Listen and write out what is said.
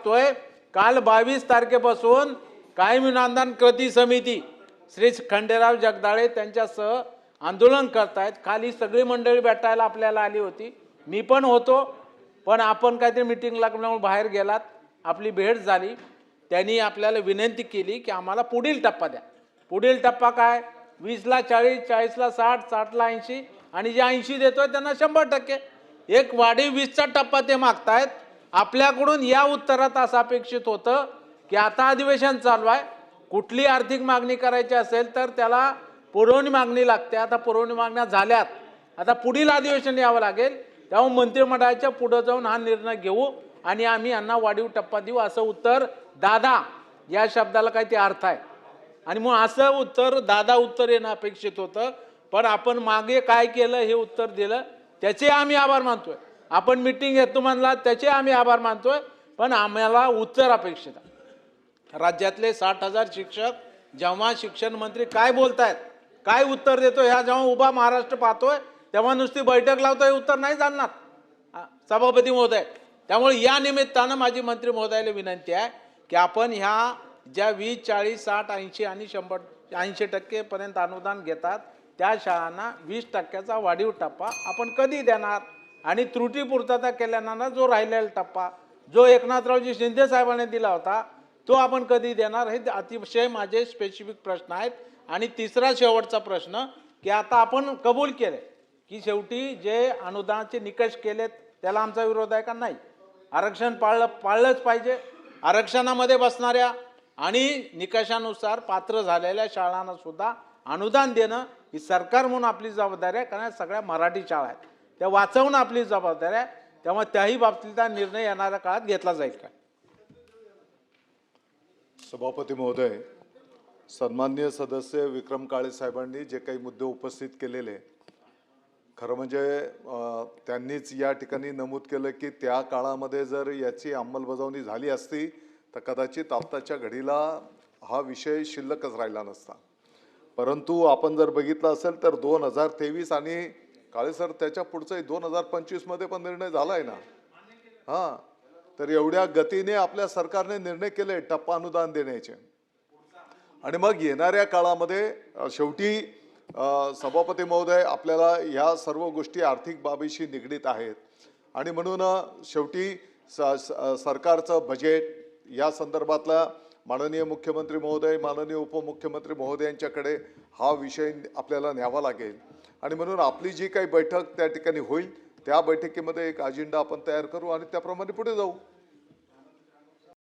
पाहतोय काल 22 तारखेपासून कायमी अनुदान कृती समिती श्री खंडेराव जगदाळे त्यांच्यासह आंदोलन करतायत। खाली सगळी मंडळी भेटायला आपल्याला आली होती, मी पण होतो, पण आपण काहीतरी मीटिंग लागल्यामुळे बाहेर गेलात, आपली भेट झाली। त्यांनी आपल्याला विनंती केली की आम्हाला पुढील टप्पा द्या। पुढील टप्पा काय? 20ला 40, 40ला 60, 60ला 80 आणि जे 80 देतोय त्यांना 100%। एक वाढीव 20चा टप्पा ते मागतायत। आपल्याकडून या उत्तरात असं अपेक्षित होतं की आता अधिवेशन चालू आहे, कुठली आर्थिक मागणी करायची असेल तर त्याला पुरवणी मागणी लागते। आता पुरवणी मागण्या झाल्यात, आता पुढील अधिवेशन यावं लागेल, तेव्हा मंत्रिमंडळाच्या पुढे जाऊन हा निर्णय घेऊ आणि आम्ही यांना वाढीव टप्पा देऊ असं उत्तर। दादा या शब्दाला काही ते अर्थ आहे आणि मग असं उत्तर दादा उत्तर येणं अपेक्षित होतं, पण आपण मागे काय केलं हे उत्तर दिलं, त्याचे आम्ही आभार मानतोय। आपण मीटिंग घेतो म्हणला त्याचे आम्ही आभार मानतोय, पण आम्हाला उत्तर अपेक्षित आहे। राज्यातले 60,000 शिक्षक जेव्हा शिक्षण मंत्री काय बोलतायत, काय उत्तर देतो, ह्या जेव्हा उभा महाराष्ट्र पाहतोय तेव्हा नुसती बैठक लावतोय, उत्तर नाही जाणणार सभापती महोदय। त्यामुळे या निमित्तानं माझी मंत्री महोदयाला विनंती आहे की आपण ह्या ज्या 20, 40, 60, 80 आणि 100, 80% पर्यंत अनुदान घेतात त्या शाळांना 20% वाढीव टप्पा आपण कधी देणार आणि त्रुटी पूर्तता केल्यानं जो राहिलेला टप्पा जो एकनाथरावजी शिंदे साहेबांनी दिला होता तो आपण कधी देणार, हे अतिशय माझे स्पेसिफिक प्रश्न आहेत। आणि तिसरा शेवटचा प्रश्न की आता आपण कबूल केले की शेवटी जे अनुदानाचे निकष केलेत त्याला आमचा विरोध आहे का? नाही, आरक्षण पाळलंच पाहिजे। आरक्षणामध्ये बसणाऱ्या आणि निकषानुसार पात्र झालेल्या शाळांना सुद्धा अनुदान देणं ही सरकार म्हणून आपली जबाबदारी आहे, कारण सगळ्या मराठी शाळा आहेत, त्या वाचवणं आपली जबाबदारी आहे। त्यामुळे त्याही बाबतीतला निर्णय येणाऱ्या काळात घेतला जाईल का? सभापती महोदय, सन्माननीय सदस्य विक्रम काळे साहेबांनी जे काही मुद्दे उपस्थित केलेले, खरं म्हणजे त्यांनीच या ठिकाणी नमूद केलं की त्या काळामध्ये जर याची अंमलबजावणी झाली असती तर कदाचित आत्ताच्या घडीला हा विषय शिल्लकच राहिला नसता। परंतु आपण जर बघितलं असेल तर 2023 आणि काळे सर त्याच्या पुढचं 2025 मध्ये पण निर्णय झालाय ना। हां, तर एवढ्या गतीने आपल्या सरकारने निर्णय केले टप्पा अनुदान देण्याचे। आणि मग येणाऱ्या काळामध्ये शेवटी सभापती महोदय आपल्याला ह्या सर्व गोष्टी आर्थिक बाबीशी निगडीत आहेत आणि म्हणून शेवटी सरकारचं बजेट या संदर्भातला माननीय मुख्यमंत्री महोदय, माननीय उपमुख्यमंत्री महोदयांच्याकडे हा विषय आपल्याला न्यावा लागेल आणि म्हणून आपली जी काही बैठक त्या ठिकाणी होईल त्या बैठकीमध्ये एक अजेंडा आपण तयार करू आणि त्याप्रमाणे पुढे जाऊ।